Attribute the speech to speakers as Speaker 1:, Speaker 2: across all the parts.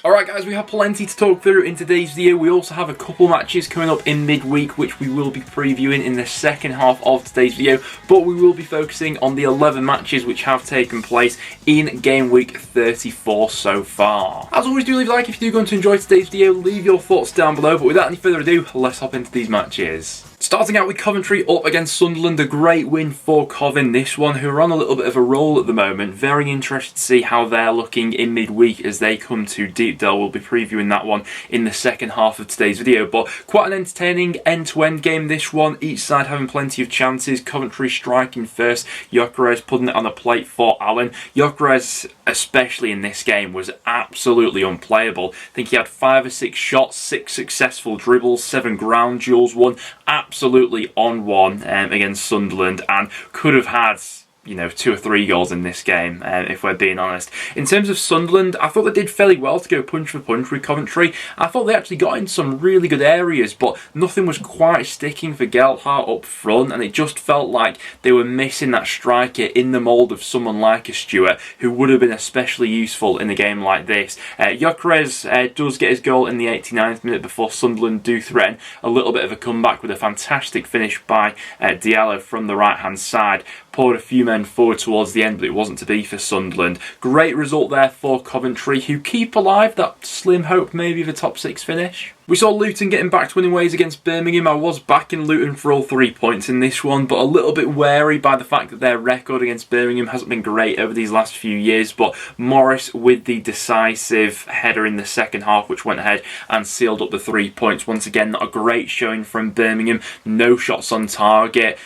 Speaker 1: Alright guys, we have plenty to talk through in today's video. We also have a couple matches coming up in midweek which we will be previewing in the second half of today's video, but we will be focusing on the 11 matches which have taken place in game week 34 so far. As always, do leave a like if you do going to enjoy today's video, leave your thoughts down below, but without any further ado, let's hop into these matches. Starting out with Coventry up against Sunderland, a great win for Cov in this one, who are on a little bit of a roll at the moment. Very interested to see how they're looking in midweek as they come to Deepdale. We'll be previewing that one in the second half of today's video, but quite an entertaining end-to-end game this one, each side having plenty of chances. Coventry striking first, Gyökeres putting it on the plate for Allen. Gyökeres, especially in this game, was absolutely unplayable. I think he had 5 or 6 shots, 6 successful dribbles, 7 ground duels, one absolutely on one against Sunderland, and could have had 2 or 3 goals in this game, if we're being honest. In terms of Sunderland, I thought they did fairly well to go punch for punch with Coventry. I thought they actually got in some really good areas, but nothing was quite sticking for Gelhardt up front, and it just felt like they were missing that striker in the mould of someone like a Stewart, who would have been especially useful in a game like this. Gyökeres does get his goal in the 89th minute before Sunderland do threaten a little bit of a comeback with a fantastic finish by Diallo from the right-hand side. Poured a few men forward towards the end, but it wasn't to be for Sunderland. Great result there for Coventry, who keep alive that slim hope maybe of a top 6 finish. We saw Luton getting back to winning ways against Birmingham. I was backing Luton for all 3 points in this one, but a little bit wary by the fact that their record against Birmingham hasn't been great over these last few years, but Morris with the decisive header in the second half which went ahead and sealed up the 3 points. Once again, not a great showing from Birmingham. No shots on target.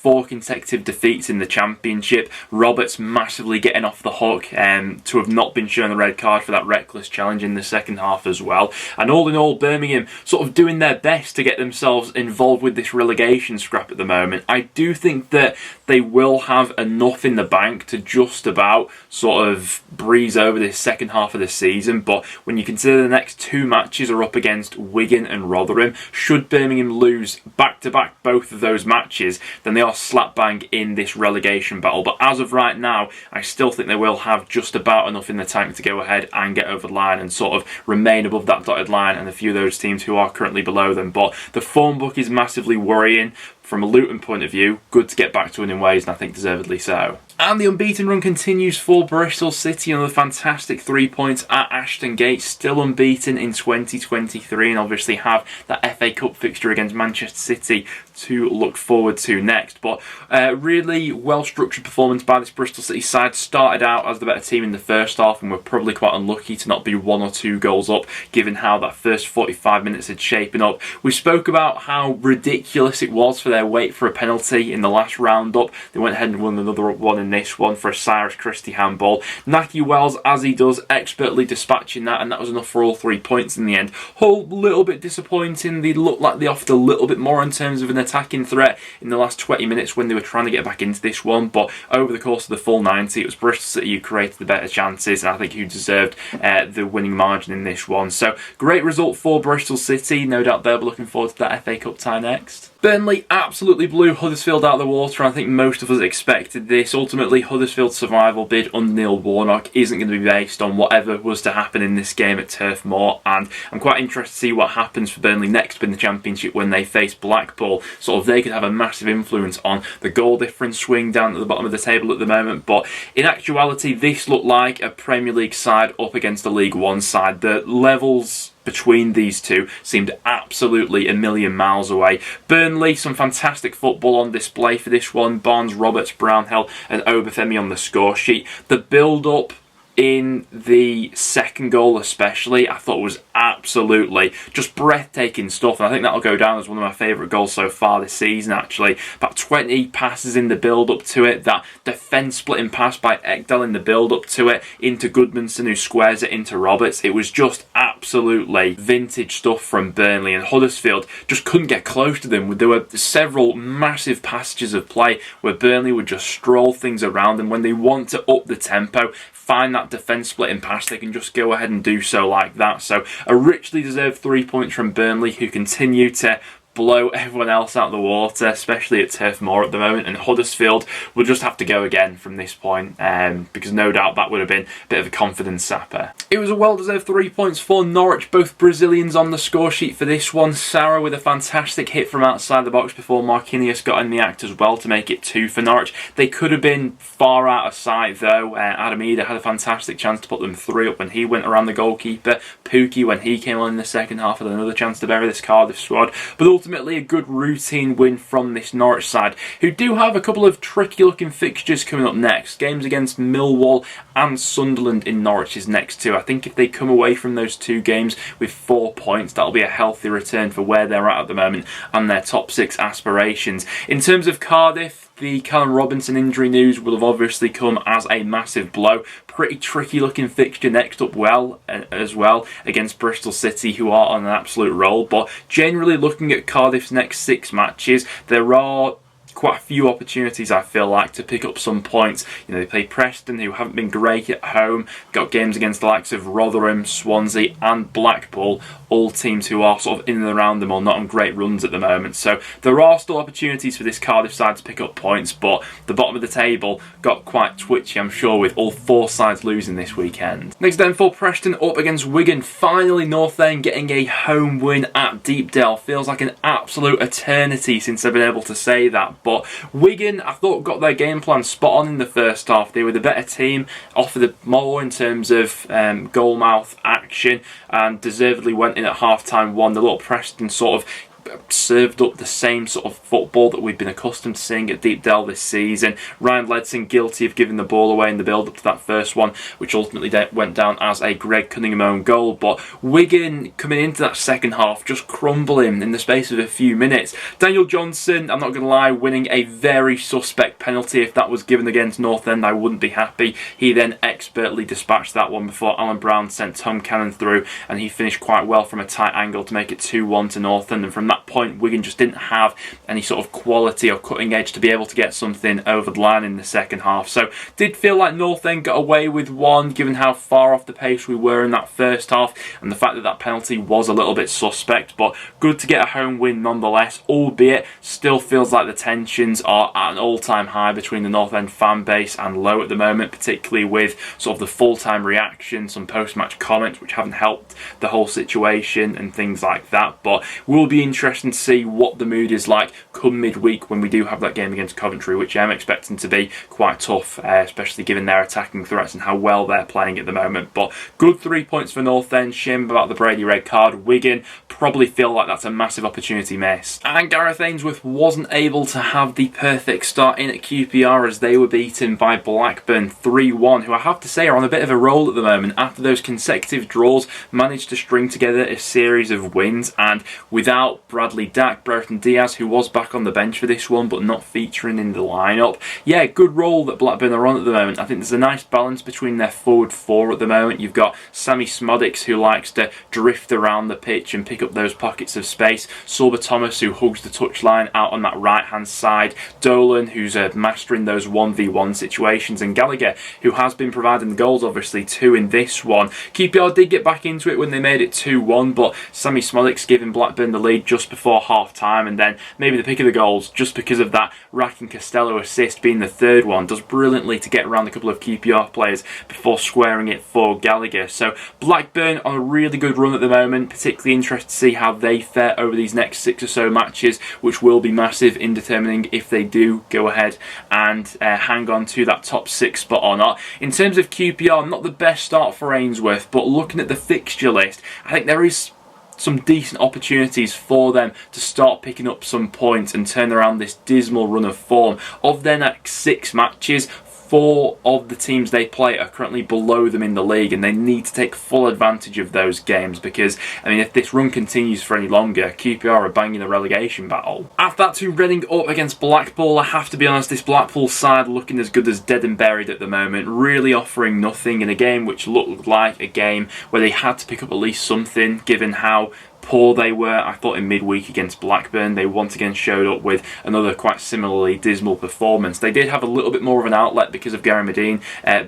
Speaker 1: 4 consecutive defeats in the Championship. Roberts massively getting off the hook to have not been shown a red card for that reckless challenge in the second half as well. And all in all, Birmingham sort of doing their best to get themselves involved with this relegation scrap at the moment. I do think that they will have enough in the bank to just about sort of breeze over this second half of the season, but when you consider the next 2 matches are up against Wigan and Rotherham, should Birmingham lose back-to-back both of those matches, then they are slap bang in this relegation battle. But as of right now, I still think they will have just about enough in the tank to go ahead and get over the line and sort of remain above that dotted line and a few of those teams who are currently below them. But the form book is massively worrying. From a Luton point of view, good to get back to winning ways, and I think deservedly so. And the unbeaten run continues for Bristol City. Another fantastic 3 points at Ashton Gate, still unbeaten in 2023, and obviously have that FA Cup fixture against Manchester City to look forward to next. But really well-structured performance by this Bristol City side. Started out as the better team in the first half and were probably quite unlucky to not be 1 or 2 goals up, given how that first 45 minutes had shapen up. We spoke about how ridiculous it was for their wait for a penalty in the last round-up. They went ahead and won another one in this one for a Cyrus Christie handball. Nahki Wells, as he does, expertly dispatching that, and that was enough for all 3 points in the end. Hull, a little bit disappointing. They looked like they offered a little bit more in terms of an attacking threat in the last 20 minutes when they were trying to get back into this one, but over the course of the full 90, it was Bristol City who created the better chances, and I think who deserved the winning margin in this one. So, great result for Bristol City. No doubt they'll be looking forward to that FA Cup tie next. Burnley absolutely blew Huddersfield out of the water. I think most of us expected this. Ultimately, Huddersfield's survival bid under Neil Warnock isn't going to be based on whatever was to happen in this game at Turf Moor, and I'm quite interested to see what happens for Burnley next in the Championship when they face Blackpool. Sort of they could have a massive influence on the goal difference swing down at the bottom of the table at the moment, but in actuality, this looked like a Premier League side up against a League One side. The levels between these two seemed absolutely a million miles away. Burnley, some fantastic football on display for this one. Barnes, Roberts, Brownhill and Obafemi on the score sheet. The build-up in the second goal especially, I thought was absolutely just breathtaking stuff, and I think that'll go down as one of my favourite goals so far this season actually. About 20 passes in the build-up to it, that defence-splitting pass by Ekdal in the build-up to it, into Goodmanson who squares it into Roberts. It was just absolutely vintage stuff from Burnley, and Huddersfield just couldn't get close to them. There were several massive passages of play where Burnley would just stroll things around, and when they want to up the tempo, find that defence splitting pass, they can just go ahead and do so like that. So a richly deserved 3 points from Burnley, who continue to blow everyone else out of the water, especially at Turf Moor at the moment, and Huddersfield will just have to go again from this point, because no doubt that would have been a bit of a confidence sapper. It was a well-deserved 3 points for Norwich, both Brazilians on the score sheet for this one. Sarah with a fantastic hit from outside the box before Marquinhos got in the act as well to make it 2 for Norwich. They could have been far out of sight though. Adam Eder had a fantastic chance to put them 3 up when he went around the goalkeeper. Pookie, when he came on in the second half, had another chance to bury this Cardiff squad. But ultimately a good routine win from this Norwich side, who do have a couple of tricky looking fixtures coming up next. Games against Millwall and Sunderland in Norwich's next 2. I think if they come away from those 2 games with 4 points, that'll be a healthy return for where they're at the moment and their top 6 aspirations. In terms of Cardiff, the Callum Robinson injury news will have obviously come as a massive blow. Pretty tricky looking fixture next up as well against Bristol City, who are on an absolute roll. But generally looking at Cardiff's next 6 matches, there are quite a few opportunities, I feel like, to pick up some points. You know, they play Preston, who haven't been great at home. Got games against the likes of Rotherham, Swansea and Blackpool, all teams who are sort of in and around them or not on great runs at the moment. So there are still opportunities for this Cardiff side to pick up points, but the bottom of the table got quite twitchy, I'm sure, with all 4 sides losing this weekend. Next then for Preston, up against Wigan. Finally North End getting a home win at Deepdale. Feels like an absolute eternity since I've been able to say that. But Wigan, I thought, got their game plan spot on in the first half. They were the better team, offered more in terms of goal mouth action, and deservedly went in at half-time, won. The little Preston sort of served up the same sort of football that we've been accustomed to seeing at Deepdale this season. Ryan Ledson guilty of giving the ball away in the build-up to that first one, which ultimately went down as a Greg Cunningham own goal. But Wigan, coming into that second half, just crumbling in the space of a few minutes. Daniel Johnson, I'm not going to lie, winning a very suspect penalty. If that was given against North End, I wouldn't be happy. He then expertly dispatched that one before Alan Brown sent Tom Cannon through, and he finished quite well from a tight angle to make it 2-1 to North End. And from that point, Wigan just didn't have any sort of quality or cutting edge to be able to get something over the line in the second half. So did feel like North End got away with one, given how far off the pace we were in that first half and the fact that that penalty was a little bit suspect. But good to get a home win nonetheless, albeit still feels like the tensions are at an all-time high between the North End fan base and Low at the moment, particularly with sort of the full-time reaction, some post-match comments which haven't helped the whole situation and things like that. But we'll be interested to see what the mood is like come midweek when we do have that game against Coventry, which I'm expecting to be quite tough, especially given their attacking threats and how well they're playing at the moment. But good 3 points for North End. Shame about the Brady red card. Wigan probably feel like that's a massive opportunity missed. And Gareth Ainsworth wasn't able to have the perfect start in at QPR as they were beaten by Blackburn 3-1, who I have to say are on a bit of a roll at the moment. After those consecutive draws, managed to string together a series of wins, and without Bradley Dack, Brereton Diaz, who was back on the bench for this one but not featuring in the lineup. Yeah, good role that Blackburn are on at the moment. I think there's a nice balance between their forward 4 at the moment. You've got Sammy Smodics, who likes to drift around the pitch and pick up those pockets of space. Sorba Thomas, who hugs the touchline out on that right-hand side. Dolan, who's mastering those 1v1 situations. And Gallagher, who has been providing the goals, obviously, too, in this one. QPR did get back into it when they made it 2-1, but Sammy Smodics giving Blackburn the lead just before half-time, and then maybe the pick of the goals, just because of that Rack and Costello assist being the third one, does brilliantly to get around a couple of QPR players before squaring it for Gallagher. So Blackburn on a really good run at the moment, particularly interested to see how they fare over these next 6 or so matches, which will be massive in determining if they do go ahead and hang on to that top 6 spot or not. In terms of QPR, not the best start for Ainsworth, but looking at the fixture list, I think there is some decent opportunities for them to start picking up some points and turn around this dismal run of form. Of their next 6 matches, 4 of the teams they play are currently below them in the league, and they need to take full advantage of those games because, I mean, if this run continues for any longer, QPR are banging a relegation battle. After that, to Reading up against Blackpool. I have to be honest, this Blackpool side looking as good as dead and buried at the moment, really offering nothing in a game which looked like a game where they had to pick up at least something, given how poor they were. I thought in midweek against Blackburn, they once again showed up with another quite similarly dismal performance. They did have a little bit more of an outlet because of Gary Medine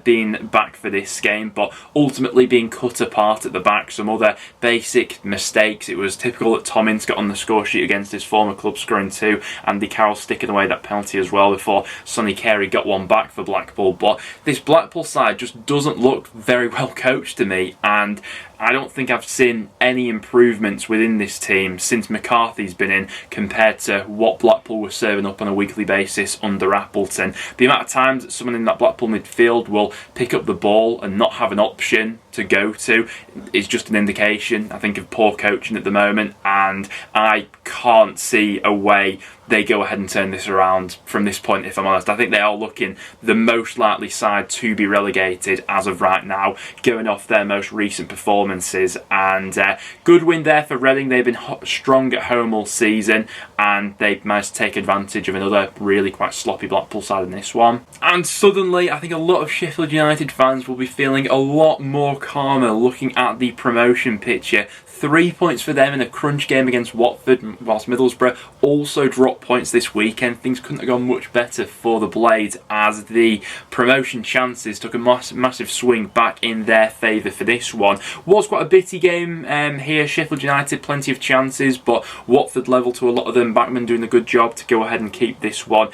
Speaker 1: being back for this game, but ultimately being cut apart at the back. Some other basic mistakes. It was typical that Tom Ince got on the score sheet against his former club, scoring 2. Andy Carroll sticking away that penalty as well before Sonny Carey got one back for Blackpool. But this Blackpool side just doesn't look very well coached to me, and I don't think I've seen any improvements within this team since McCarthy's been in compared to what Blackpool were serving up on a weekly basis under Appleton. The amount of times that someone in that Blackpool midfield will pick up the ball and not have an option to go to is just an indication, I think, of poor coaching at the moment, and I can't see a way they go ahead and turn this around from this point, if I'm honest. I think they are looking the most likely side to be relegated as of right now, going off their most recent performances. And good win there for Reading. They've been strong at home all season, and they've managed to take advantage of another really quite sloppy Blackpool side in this one. And suddenly, I think a lot of Sheffield United fans will be feeling a lot more calmer looking at the promotion picture. 3 points for them in a crunch game against Watford, whilst Middlesbrough also dropped points this weekend. Things couldn't have gone much better for the Blades, as the promotion chances took a massive swing back in their favour for this one. Was quite a bitty game here. Sheffield United, plenty of chances, but Watford level to a lot of them. Backman doing a good job to go ahead and keep this one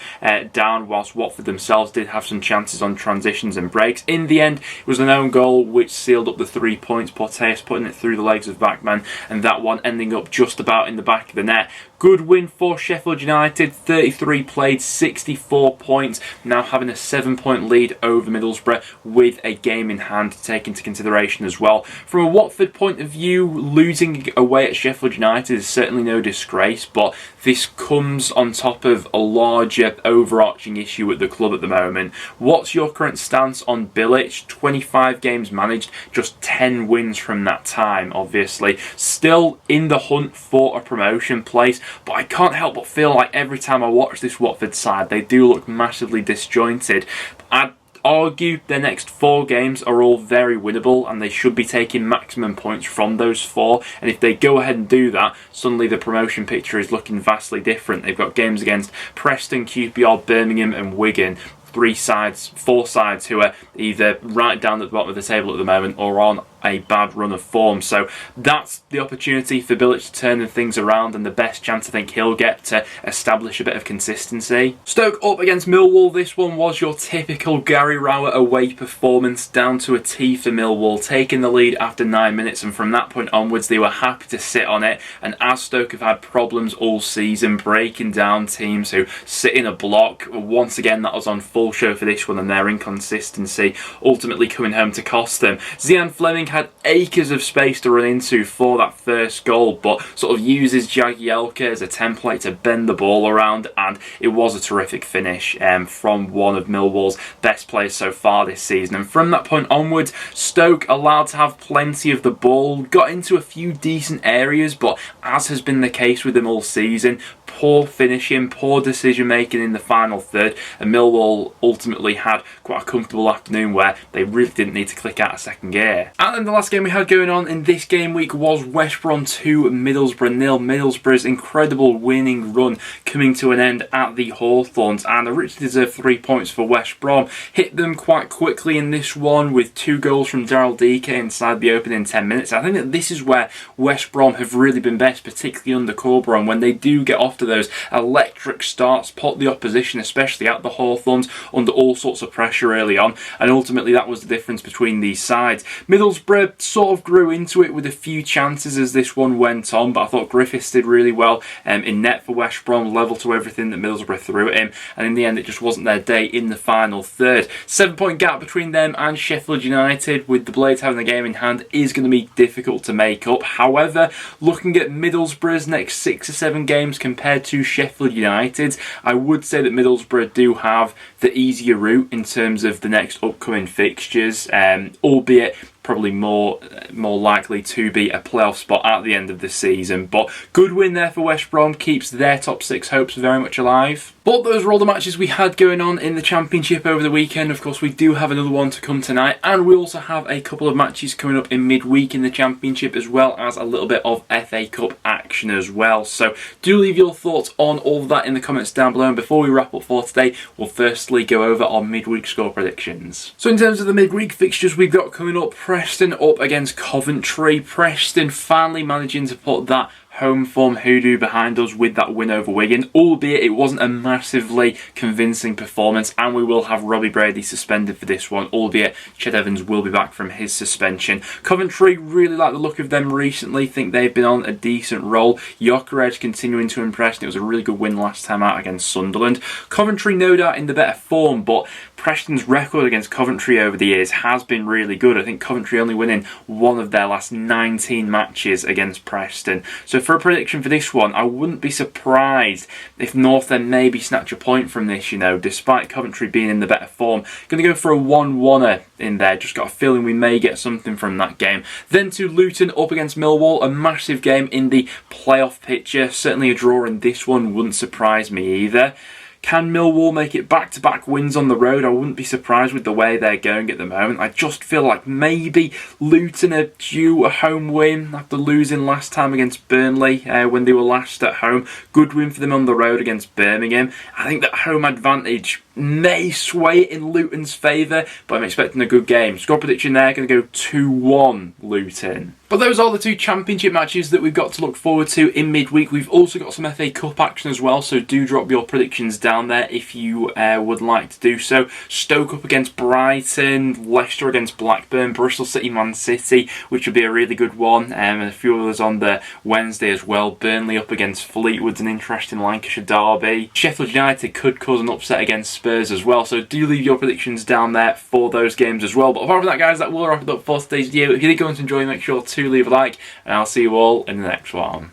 Speaker 1: down, whilst Watford themselves did have some chances on transitions and breaks. In the end, it was an own goal which sealed up the 3 points. Porteus putting it through the legs of Backman, and that one ending up just about in the back of the net. Good win for Sheffield United, 33 played, 64 points, now having a 7-point lead over Middlesbrough with a game in hand to take into consideration as well. From a Watford point of view, losing away at Sheffield United is certainly no disgrace, but this comes on top of a larger overarching issue at the club at the moment. What's your current stance on Bilic? 25 games managed, just 10 wins from that time, obviously. Still in the hunt for a promotion place, but I can't help but feel like every time I watch this Watford side, they do look massively disjointed. I'd argue their next 4 games are all very winnable, and they should be taking maximum points from those 4. And if they go ahead and do that, suddenly the promotion picture is looking vastly different. They've got games against Preston, QPR, Birmingham and Wigan. 4 sides who are either right down at the bottom of the table at the moment or on a bad run of form. So that's the opportunity for Bilic to turn things around, and the best chance I think he'll get to establish a bit of consistency. Stoke up against Millwall. This one was your typical Gary Rowett away performance, down to a T for Millwall, taking the lead after 9 minutes, and from that point onwards they were happy to sit on it. And as Stoke have had problems all season breaking down teams who sit in a block, once again that was on full show for this one, and their inconsistency ultimately coming home to cost them. Zian Fleming had acres of space to run into for that first goal, but sort of uses Jagielka as a template to bend the ball around, and it was a terrific finish from one of Millwall's best players so far this season. And from that point onwards, Stoke allowed to have plenty of the ball, got into a few decent areas, but as has been the case with them all season, poor finishing, poor decision making in the final third, and Millwall ultimately had quite a comfortable afternoon where they really didn't need to click out a second gear. And then the last game we had going on in this game week was West Brom 2, Middlesbrough 0. Middlesbrough's incredible winning run coming to an end at the Hawthorns, and a richly deserved 3 points for West Brom. Hit them quite quickly in this one with 2 goals from Daryl Dike inside the opening 10 minutes. I think that this is where West Brom have really been best, particularly under Corberan, when they do get off to those electric starts, put the opposition, especially at the Hawthorns, under all sorts of pressure early on, and ultimately that was the difference between these sides. Middlesbrough sort of grew into it with a few chances as this one went on, but I thought Griffiths did really well in net for West Brom, level to everything that Middlesbrough threw at him, and in the end it just wasn't their day in the final third. 7-point gap between them and Sheffield United, with the Blades having the game in hand, is going to be difficult to make up. However, looking at Middlesbrough's next 6 or 7 games compared to Sheffield United's, I would say that Middlesbrough do have the easier route in terms of the next upcoming fixtures, albeit probably more likely to be a playoff spot at the end of the season. But good win there for West Brom, keeps their top 6 hopes very much alive. But those were all the matches we had going on in the Championship over the weekend. Of course, we do have another one to come tonight, and we also have a couple of matches coming up in midweek in the Championship, as well as a little bit of FA Cup action as well. So do leave your thoughts on all of that in the comments down below. And before we wrap up for today, we'll firstly go over our midweek score predictions. So in terms of the midweek fixtures we've got coming up, Preston up against Coventry. Preston finally managing to put that home form hoodoo behind us with that win over Wigan, albeit it wasn't a massively convincing performance, and we will have Robbie Brady suspended for this one, albeit Ched Evans will be back from his suspension. Coventry, really like the look of them recently, think they've been on a decent roll. Gyökeres continuing to impress, and it was a really good win last time out against Sunderland. Coventry no doubt in the better form, but Preston's record against Coventry over the years has been really good. I think Coventry only winning one of their last 19 matches against Preston. So for a prediction for this one, I wouldn't be surprised if North End maybe snatch a point from this, despite Coventry being in the better form. Going to go for a 1-1er in there. Just got a feeling we may get something from that game. Then to Luton up against Millwall, a massive game in the playoff picture. Certainly a draw in this one wouldn't surprise me either. Can Millwall make it back-to-back wins on the road? I wouldn't be surprised with the way they're going at the moment. I just feel like maybe Luton are due a home win after losing last time against Burnley when they were last at home. Good win for them on the road against Birmingham. I think that home advantage may sway in Luton's favour, but I'm expecting a good game. Score prediction there, going to go 2-1 Luton. But those are the 2 Championship matches that we've got to look forward to in midweek. We've also got some FA Cup action as well, so do drop your predictions down there if you would like to do so. Stoke up against Brighton, Leicester against Blackburn, Bristol City Man City, which would be a really good one, and a few others on the Wednesday as well. Burnley up against Fleetwood's an interesting Lancashire derby. Sheffield United could cause an upset against Spurs as well, so do leave your predictions down there for those games as well. But apart from that, guys, that will wrap it up for today's video. If you did go on to enjoy, make sure to leave a like, and I'll see you all in the next one.